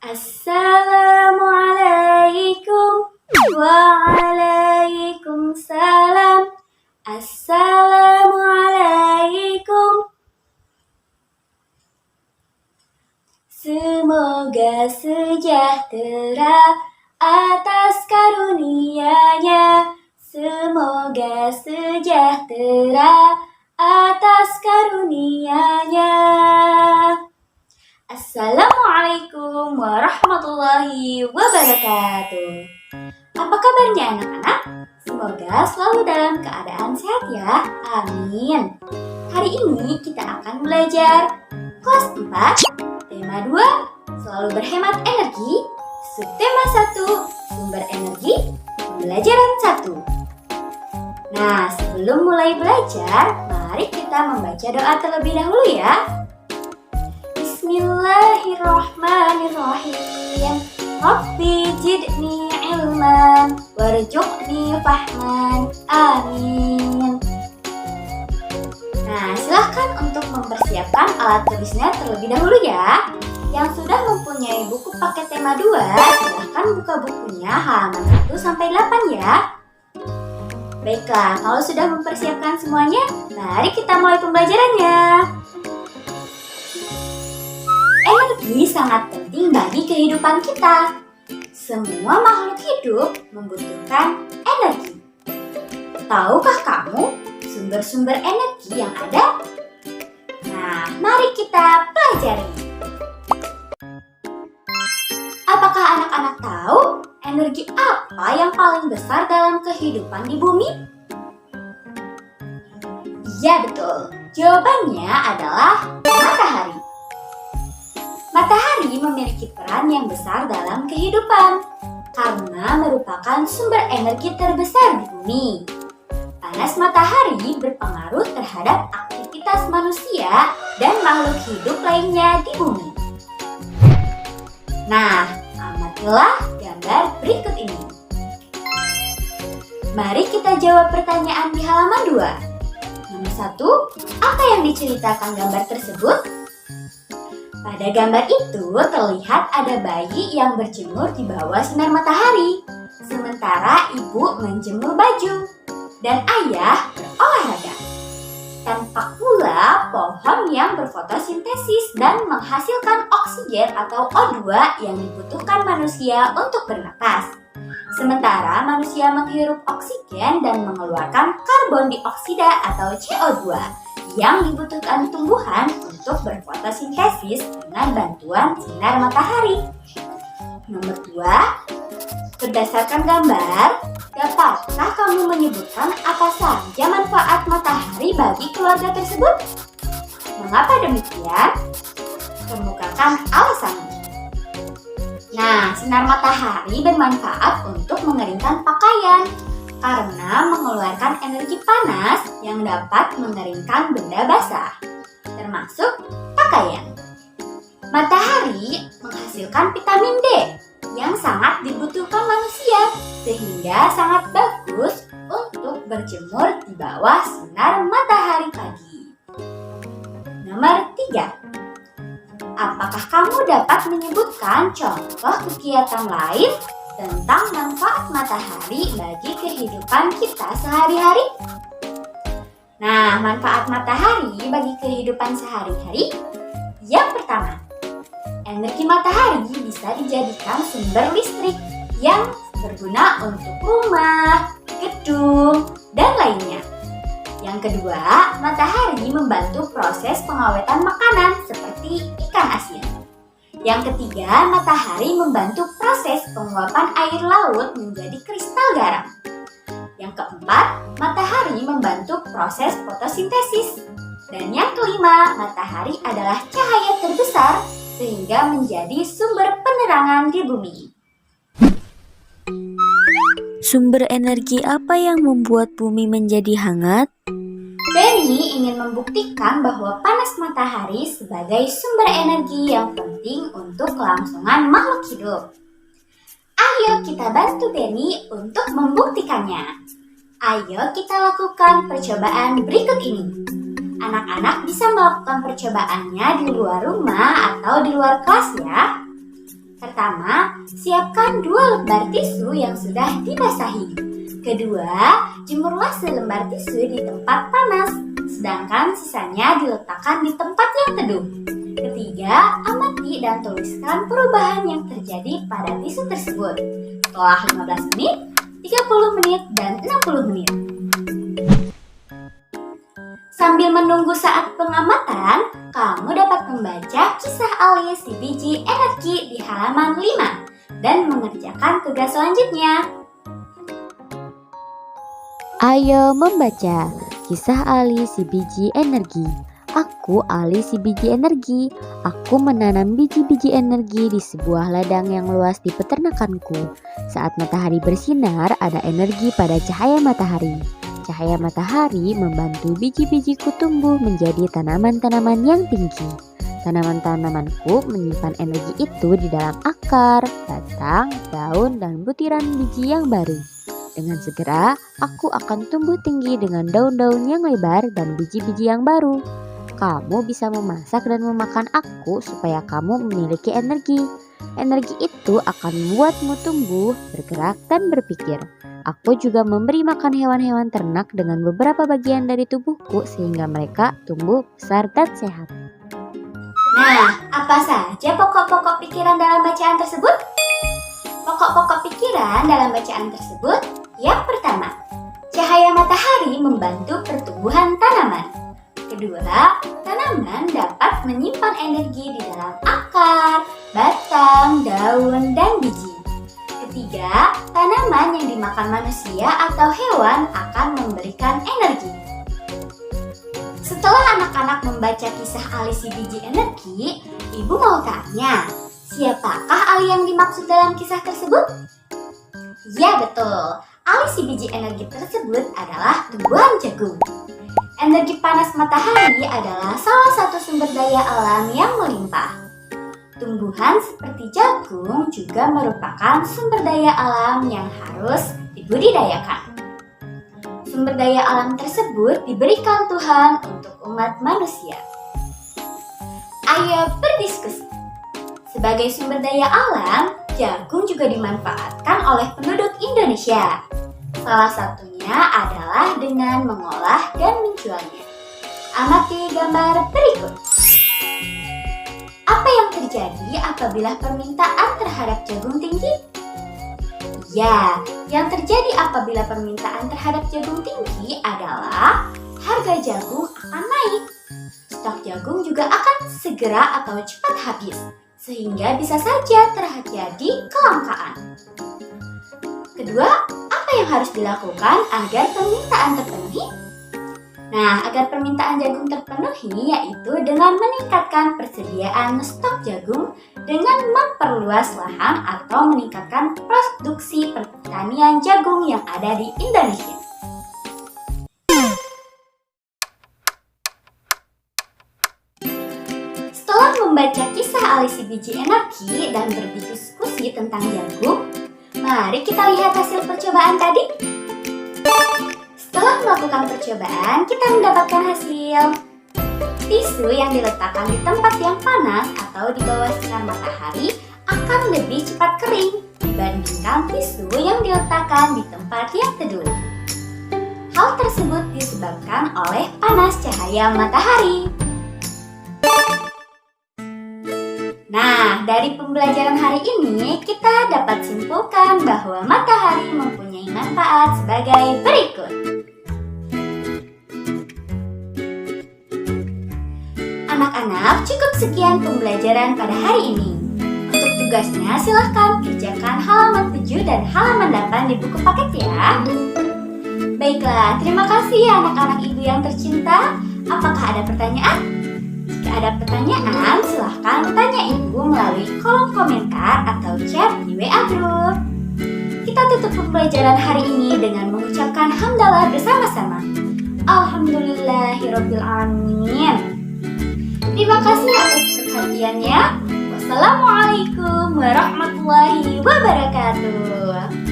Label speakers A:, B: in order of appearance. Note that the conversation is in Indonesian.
A: Assalamualaikum Waalaikumsalam. Assalamualaikum. Semoga sejahtera atas karunia-Nya. Semoga sejahtera atas karunia-Nya. Assalamualaikum warahmatullahi wabarakatuh. Apa kabarnya anak-anak? Semoga selalu dalam keadaan sehat ya. Amin. Hari ini kita akan belajar kelas 4, tema 2, selalu berhemat energi, subtema 1, sumber energi, pembelajaran 1. Nah, sebelum mulai belajar, mari kita membaca doa terlebih dahulu ya. Bismillahirrahmanirrahim. Rabbi jidni ilman warzuqni fahman. Amin. Nah, silahkan untuk mempersiapkan alat tulisnya terlebih dahulu ya. Yang sudah mempunyai buku paket tema 2, silahkan buka bukunya halaman 1-8 ya. Baiklah, kalau sudah mempersiapkan semuanya, mari kita mulai pembelajarannya. Energi sangat penting bagi kehidupan kita. Semua makhluk hidup membutuhkan energi. Tahukah kamu sumber-sumber energi yang ada? Nah, mari kita pelajari. Apakah anak-anak tahu energi apa yang paling besar dalam kehidupan di bumi? Iya betul, jawabannya adalah matahari. Matahari memiliki peran yang besar dalam kehidupan karena merupakan sumber energi terbesar di bumi. Panas matahari berpengaruh terhadap aktivitas manusia dan makhluk hidup lainnya di bumi. Nah, amatilah gambar berikut ini. Mari kita jawab pertanyaan di halaman 2. Nomor 1, apa yang diceritakan gambar tersebut? Pada gambar itu terlihat ada bayi yang berjemur di bawah sinar matahari, sementara ibu menjemur baju dan ayah berolahraga. Tampak pula pohon yang berfotosintesis dan menghasilkan oksigen atau O2 yang dibutuhkan manusia untuk bernapas. Sementara manusia menghirup oksigen dan mengeluarkan karbon dioksida atau CO2 yang dibutuhkan tumbuhan untuk berfotosintesis dengan bantuan sinar matahari. Nomor 2, berdasarkan gambar, dapatkah kamu menyebutkan apa saja manfaat matahari bagi keluarga tersebut? Mengapa demikian? Kemukakan alasannya. Nah, sinar matahari bermanfaat untuk mengeringkan pakaian karena mengeluarkan energi panas yang dapat mengeringkan benda basah, termasuk pakaian. Matahari menghasilkan vitamin D yang sangat dibutuhkan manusia, sehingga sangat bagus untuk berjemur di bawah sinar matahari pagi. Nomor 3, apakah kamu dapat menyebutkan contoh kegiatan lain tentang manfaat matahari bagi kehidupan kita sehari-hari? Nah, manfaat matahari bagi kehidupan sehari-hari. Yang pertama, energi matahari bisa dijadikan sumber listrik yang berguna untuk rumah, gedung, dan lainnya. Yang kedua, matahari membantu proses pengawetan makanan seperti ikan asin. Yang ketiga, matahari membantu proses penguapan air laut menjadi kristal garam. Yang keempat, matahari membantu proses fotosintesis. Dan yang kelima, matahari adalah cahaya terbesar sehingga menjadi sumber penerangan di bumi.
B: Sumber energi apa yang membuat bumi menjadi hangat?
A: Benny ingin membuktikan bahwa panas matahari sebagai sumber energi yang penting untuk kelangsungan makhluk hidup. Ayo kita bantu Benny untuk membuktikannya. Ayo kita lakukan percobaan berikut ini. Anak-anak bisa melakukan percobaannya di luar rumah atau di luar kelas ya. Pertama, siapkan 2 lembar tisu yang sudah dibasahi. Kedua, jemurlah selembar tisu di tempat panas, sedangkan sisanya diletakkan di tempat yang teduh. Ketiga, amati dan tuliskan perubahan yang terjadi pada tisu tersebut setelah 15 menit, 30 menit, dan 60 menit. Sambil menunggu saat pengamatan, kamu dapat membaca kisah Ali si biji energi di halaman 5 dan mengerjakan tugas selanjutnya.
B: Ayo membaca kisah Ali si biji energi. Aku Ali si biji energi. Aku menanam biji-biji energi di sebuah ladang yang luas di peternakanku. Saat matahari bersinar, ada energi pada cahaya matahari. Cahaya matahari membantu biji-bijiku tumbuh menjadi tanaman-tanaman yang tinggi. Tanaman-tanamanku menyimpan energi itu di dalam akar, batang, daun, dan butiran biji yang baru. Dengan segera, aku akan tumbuh tinggi dengan daun-daun yang lebar dan biji-biji yang baru. Kamu bisa memasak dan memakan aku supaya kamu memiliki energi. Energi itu akan membuatmu tumbuh, bergerak, dan berpikir. Aku juga memberi makan hewan-hewan ternak dengan beberapa bagian dari tubuhku sehingga mereka tumbuh besar dan sehat.
A: Nah, apa saja pokok-pokok pikiran dalam bacaan tersebut? Pokok-pokok pikiran dalam bacaan tersebut, yang pertama, cahaya matahari membantu pertumbuhan tanaman. Kedua, tanaman dapat menyimpan energi di dalam akar, batang, daun, dan biji. Ketiga, tanaman yang dimakan manusia atau hewan akan memberikan energi. Setelah anak-anak membaca kisah Ali si biji energi, ibu mau tanya, siapakah Ali yang dimaksud dalam kisah tersebut? Ya betul, Ali si biji energi tersebut adalah tumbuhan jagung. Energi panas matahari adalah salah satu sumber daya alam yang melimpah. Tumbuhan seperti jagung juga merupakan sumber daya alam yang harus dibudidayakan. Sumber daya alam tersebut diberikan Tuhan untuk umat manusia. Ayo berdiskusi. Sebagai sumber daya alam, jagung juga dimanfaatkan oleh penduduk Indonesia. Salah satunya adalah dengan mengolah dan menjualnya. Amati gambar berikut. Apa yang terjadi apabila permintaan terhadap jagung tinggi? Ya, yang terjadi apabila permintaan terhadap jagung tinggi adalah harga jagung akan naik. Stok jagung juga akan segera atau cepat habis, sehingga bisa saja terjadi kelangkaan. Kedua, apa yang harus dilakukan agar permintaan terpenuhi? Nah, agar permintaan jagung terpenuhi yaitu dengan meningkatkan persediaan stok jagung dengan memperluas lahan atau meningkatkan produksi pertanian jagung yang ada di Indonesia. Setelah membaca kisah Ali si biji energi dan berdiskusi tentang jagung, mari kita lihat hasil percobaan tadi. Setelah melakukan percobaan, kita mendapatkan hasil. Tisu yang diletakkan di tempat yang panas atau di bawah sinar matahari akan lebih cepat kering dibandingkan tisu yang diletakkan di tempat yang teduh. Hal tersebut disebabkan oleh panas cahaya matahari. Nah, dari pembelajaran hari ini kita dapat simpulkan bahwa matahari mempunyai manfaat sebagai berikut. Anak-anak, cukup sekian pembelajaran pada hari ini. Untuk tugasnya silahkan kerjakan halaman 7 dan halaman 8 di buku paket ya. Baiklah, terima kasih ya anak-anak ibu yang tercinta. Apakah ada pertanyaan? Jika ada pertanyaan, silahkan tanya ibu melalui kolom komentar atau chat di WA Group. Kita tutup pembelajaran hari ini dengan mengucapkan hamdalah bersama-sama. Alhamdulillahirrabbilalamin. Terima kasih atas perhatiannya. Wassalamualaikum warahmatullahi wabarakatuh.